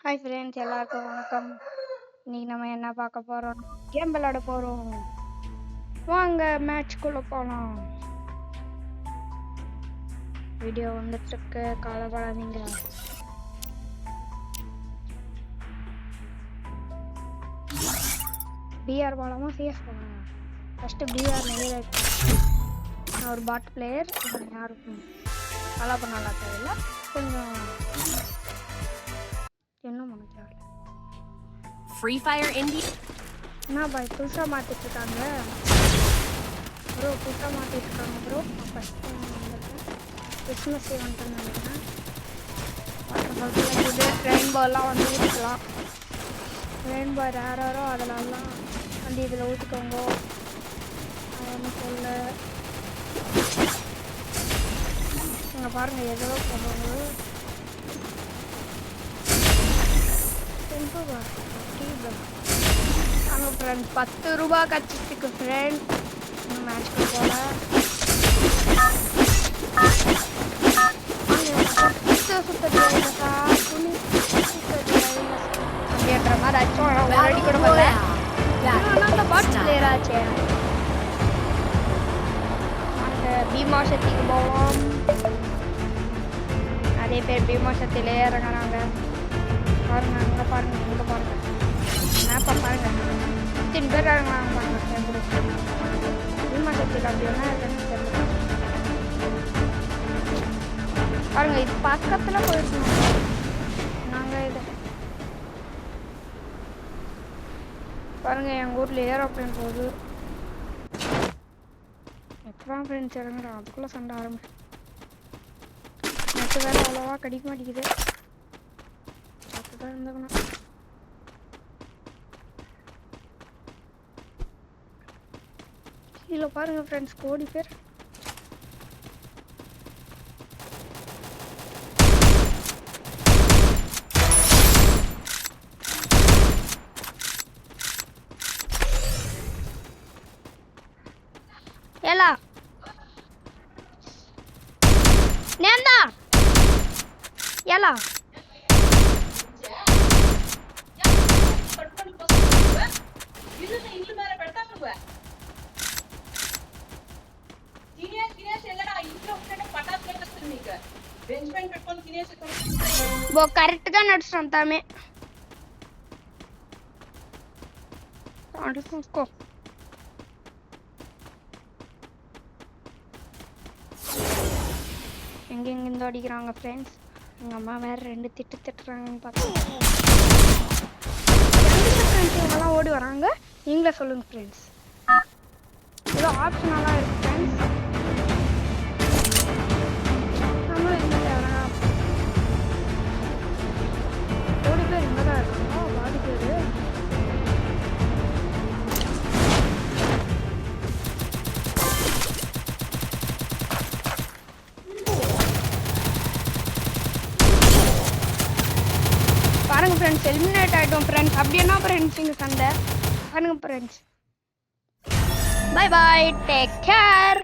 Hi friends, எல்லாருக்கும் வணக்கம். இன்னைக்கு நம்ம என்ன பார்க்க போறோம்? கேம் விளையாட போறோம். வாங்க மேட்ச்க்குள்ள போலாம். வீடியோ வந்துட்டு இருக்கு, கவலைப்படாதீங்க. பிஆர் போலாமா சிஎஸ் போலாமா? ஃபர்ஸ்ட் பிஆர் நிறைய நான் ஒரு பாட் பிளேயர். யாருக்கும் நல்லா பண்ணலாம் தேவையில்ல, கொஞ்சம் என்ன பண்ண தேவையில்ல. Free Fire India. என்ன பாய் புதுசாக மாற்றிட்டு இருக்காங்க ப்ரோ, புதுசாக மாற்றிட்டு இருக்காங்க ப்ரோ. ஃபஸ்ட் டைம் வந்துருக்கேன், கிறிஸ்மஸ் வந்துட்டு நினைக்கிறேன். ரெயின்போலாம் வந்து ஊற்றிக்கலாம். ரெயின்போ யாரோ அதிலெல்லாம் வந்து இதில் ஊற்றிக்கோங்க. ஒன்றும் சொல்ல இங்கே பாருங்கள், எதோ போடுவாங்க. அங்கே ஃப்ரெண்ட் 10 ரூபா கச்சிட்டுக்கு ஃப்ரெண்ட். இன்னும் மேட்ச்க்கு போல அப்படின்ற மாதிரி ஆச்சும். ஒரு அடி கூட வரல. அந்த பாட் பிளேயர் ஆச்சு. அங்கே பீமா சக்திக்கு போவோம். நிறைய பேர் பீமா சக்தியிலே இறங்குறாங்க. பாருங்க, அங்கே பாருங்க, இங்கே பாருங்க, மேப்பை பாருங்க. 10 பேர் இறங்குறாங்க பாருங்க. பீமா சக்தியில் அப்படின்னா பாருங்க, இது பக்கத்தில் போயிருக்கோம் நாங்கள். இது பாருங்க, எங்கள் ஊரில் ஏரோப்ளேன் போகுது. எப்போதான் ஃப்ரெண்ட்ஸ் இறங்குறோம், அதுக்குள்ளே சண்டை ஆரம்பி. நெட்டு வேலை அவ்வளோவா கிடைக்க மாட்டேங்குது. பார்த்துதான் இருந்துக்கணும். கீழே பாருங்க ஃப்ரெண்ட்ஸ், கோடி பேர். ఎలా నేందా ఎలా కరెక్ట్ గా నడుస్తాం తామే చూసుకో. எங்கெங்கிருந்தோ அடிக்கிறாங்க ஃப்ரெண்ட்ஸ். எங்கள் அம்மா வேறு 2 திட்டுறாங்கன்னு பார்த்தா ஃப்ரெண்ட்ஸ் இவங்கெல்லாம் ஓடி வராங்க. நீங்களே சொல்லுங்கள் ஃப்ரெண்ட்ஸ். ஏதோ ஆப்ஷனெல்லாம் இருக்குது ஃப்ரெண்ட்ஸ். நம்மளும் இங்கே வரலாம். ஓடி பேர் இங்கே தான் இருக்காங்க, பாதி பேர். பாருங்க ஃப்ரெண்ட்ஸ், எலிமினேட் ஆகிட்டோம் ஃப்ரெண்ட்ஸ். அப்படின்னா ஃப்ரெண்ட்ஸ் இங்கே சண்டை பாருங்க friends. Bye bye, take care.